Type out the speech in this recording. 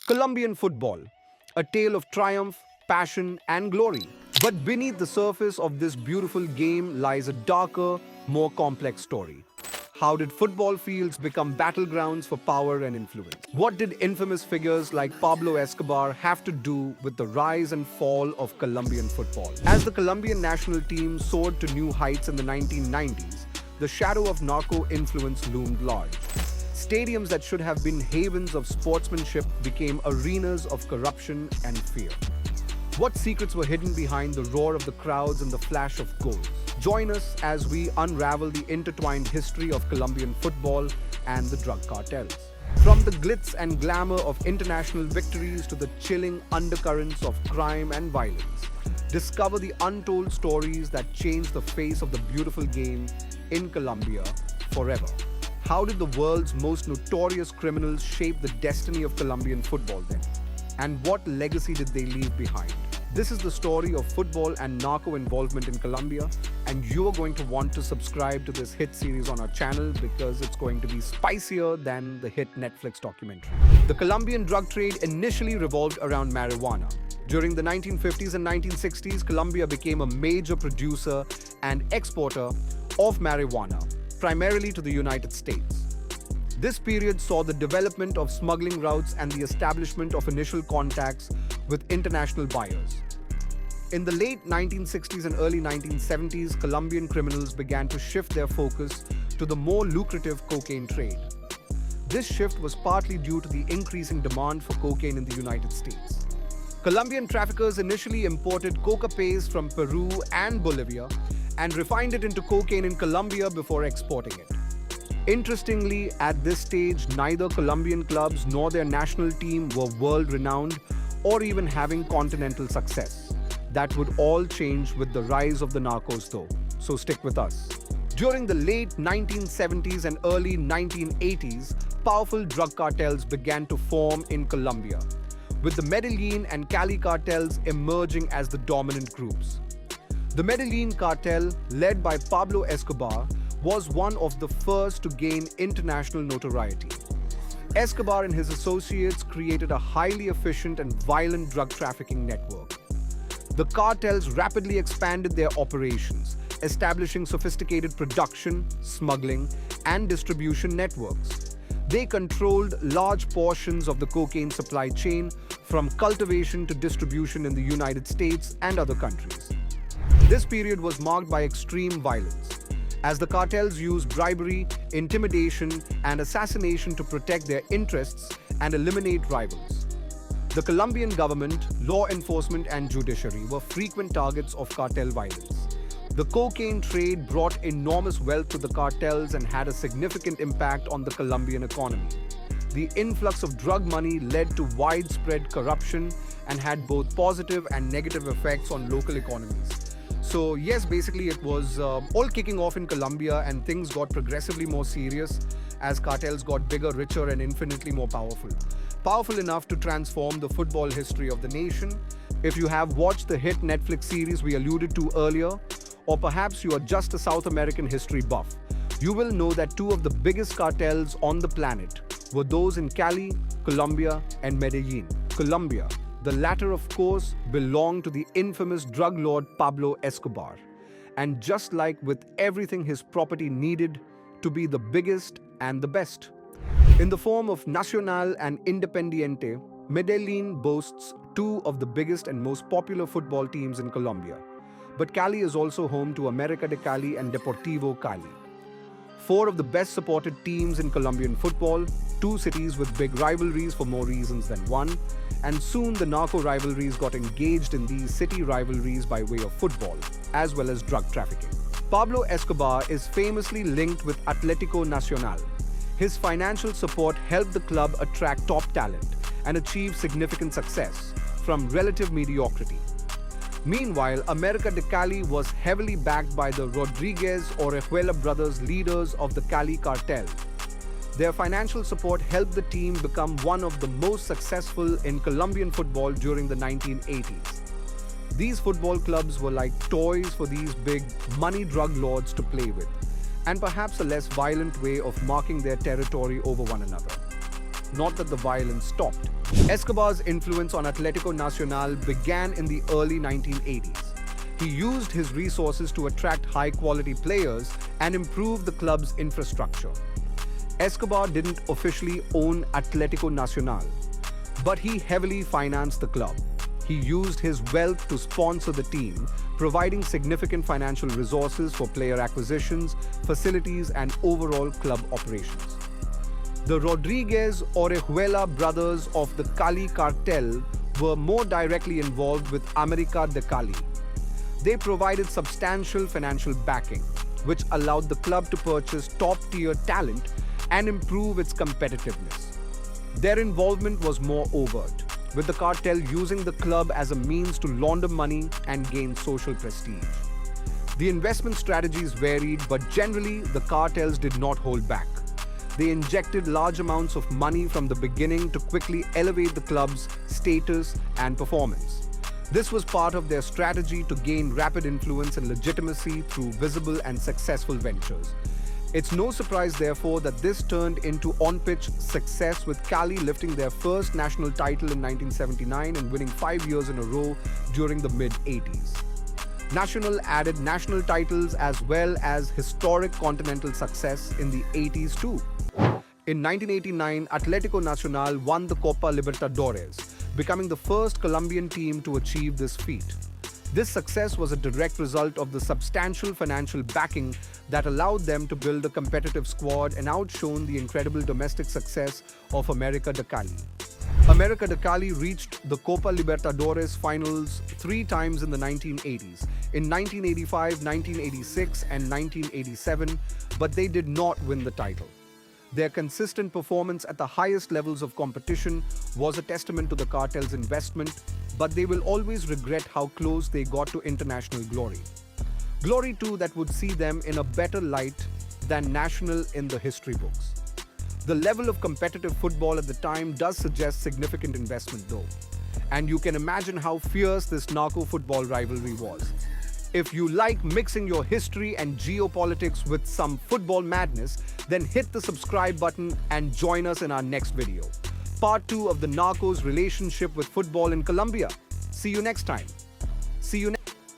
Colombian football, a tale of triumph, passion, and glory. But beneath the surface of this beautiful game lies a darker, more complex story. How did football fields become battlegrounds for power and influence? What did infamous figures like Pablo Escobar have to do with the rise and fall of Colombian football? As the Colombian national team soared to new heights in the 1990s, the shadow of narco influence loomed large. Stadiums that should have been havens of sportsmanship became arenas of corruption and fear. What secrets were hidden behind the roar of the crowds and the flash of goals? Join us as we unravel the intertwined history of Colombian football and the drug cartels. From the glitz and glamour of international victories to the chilling undercurrents of crime and violence, discover the untold stories that changed the face of the beautiful game in Colombia forever. How did the world's most notorious criminals shape the destiny of Colombian football then? And what legacy did they leave behind? This is the story of football and narco involvement in Colombia, and you are going to want to subscribe to this hit series on our channel because it's going to be spicier than the hit Netflix documentary. The Colombian drug trade initially revolved around marijuana. During the 1950s and 1960s, Colombia became a major producer and exporter of marijuana, primarily to the United States. This period saw the development of smuggling routes and the establishment of initial contacts with international buyers. In the late 1960s and early 1970s, Colombian criminals began to shift their focus to the more lucrative cocaine trade. This shift was partly due to the increasing demand for cocaine in the United States. Colombian traffickers initially imported coca paste from Peru and Bolivia and refined it into cocaine in Colombia before exporting it. Interestingly, at this stage, neither Colombian clubs nor their national team were world-renowned or even having continental success. That would all change with the rise of the narcos though, so stick with us. During the late 1970s and early 1980s, powerful drug cartels began to form in Colombia, with the Medellín and Cali cartels emerging as the dominant groups. The Medellín cartel, led by Pablo Escobar, was one of the first to gain international notoriety. Escobar and his associates created a highly efficient and violent drug trafficking network. The cartels rapidly expanded their operations, establishing sophisticated production, smuggling, and distribution networks. They controlled large portions of the cocaine supply chain, from cultivation to distribution in the United States and other countries. This period was marked by extreme violence, as the cartels used bribery, intimidation, and assassination to protect their interests and eliminate rivals. The Colombian government, law enforcement, and judiciary were frequent targets of cartel violence. The cocaine trade brought enormous wealth to the cartels and had a significant impact on the Colombian economy. The influx of drug money led to widespread corruption and had both positive and negative effects on local economies. So yes, basically it was all kicking off in Colombia, and things got progressively more serious as cartels got bigger, richer, and infinitely more powerful. Powerful enough to transform the football history of the nation. If you have watched the hit Netflix series we alluded to earlier, or perhaps you are just a South American history buff, you will know that two of the biggest cartels on the planet were those in Cali, Colombia, and Medellín, Colombia. The latter, of course, belonged to the infamous drug lord Pablo Escobar. And just like with everything his property needed to be the biggest and the best. In the form of Nacional and Independiente, Medellín boasts two of the biggest and most popular football teams in Colombia. But Cali is also home to América de Cali and Deportivo Cali. Four of the best supported teams in Colombian football, two cities with big rivalries for more reasons than one, and soon the narco rivalries got engaged in these city rivalries by way of football, as well as drug trafficking. Pablo Escobar is famously linked with Atlético Nacional. His financial support helped the club attract top talent and achieve significant success from relative mediocrity. Meanwhile, América de Cali was heavily backed by the Rodriguez Orejuela brothers, leaders of the Cali Cartel. Their financial support helped the team become one of the most successful in Colombian football during the 1980s. These football clubs were like toys for these big money drug lords to play with, and perhaps a less violent way of marking their territory over one another. Not that the violence stopped. Escobar's influence on Atlético Nacional began in the early 1980s. He used his resources to attract high-quality players and improve the club's infrastructure. Escobar didn't officially own Atlético Nacional, but he heavily financed the club. He used his wealth to sponsor the team, providing significant financial resources for player acquisitions, facilities, and overall club operations. The Rodriguez Orejuela brothers of the Cali Cartel were more directly involved with América de Cali. They provided substantial financial backing, which allowed the club to purchase top-tier talent and improve its competitiveness. Their involvement was more overt, with the cartel using the club as a means to launder money and gain social prestige. The investment strategies varied, but generally the cartels did not hold back. They injected large amounts of money from the beginning to quickly elevate the club's status and performance. This was part of their strategy to gain rapid influence and legitimacy through visible and successful ventures. It's no surprise, therefore, that this turned into on-pitch success, with Cali lifting their first national title in 1979 and winning 5 years in a row during the mid-80s. Nacional added national titles as well as historic continental success in the 80s too. In 1989, Atlético Nacional won the Copa Libertadores, becoming the first Colombian team to achieve this feat. This success was a direct result of the substantial financial backing that allowed them to build a competitive squad and outshone the incredible domestic success of América de Cali. América de Cali reached the Copa Libertadores finals 3 times in the 1980s, in 1985, 1986, and 1987, but they did not win the title. Their consistent performance at the highest levels of competition was a testament to the cartel's investment, but they will always regret how close they got to international glory. Glory too that would see them in a better light than national in the history books. The level of competitive football at the time does suggest significant investment though, and you can imagine how fierce this narco-football rivalry was. If you like mixing your history and geopolitics with some football madness, then hit the subscribe button and join us in our next video. Part 2 of the Narcos' relationship with football in Colombia. See you next time. See you next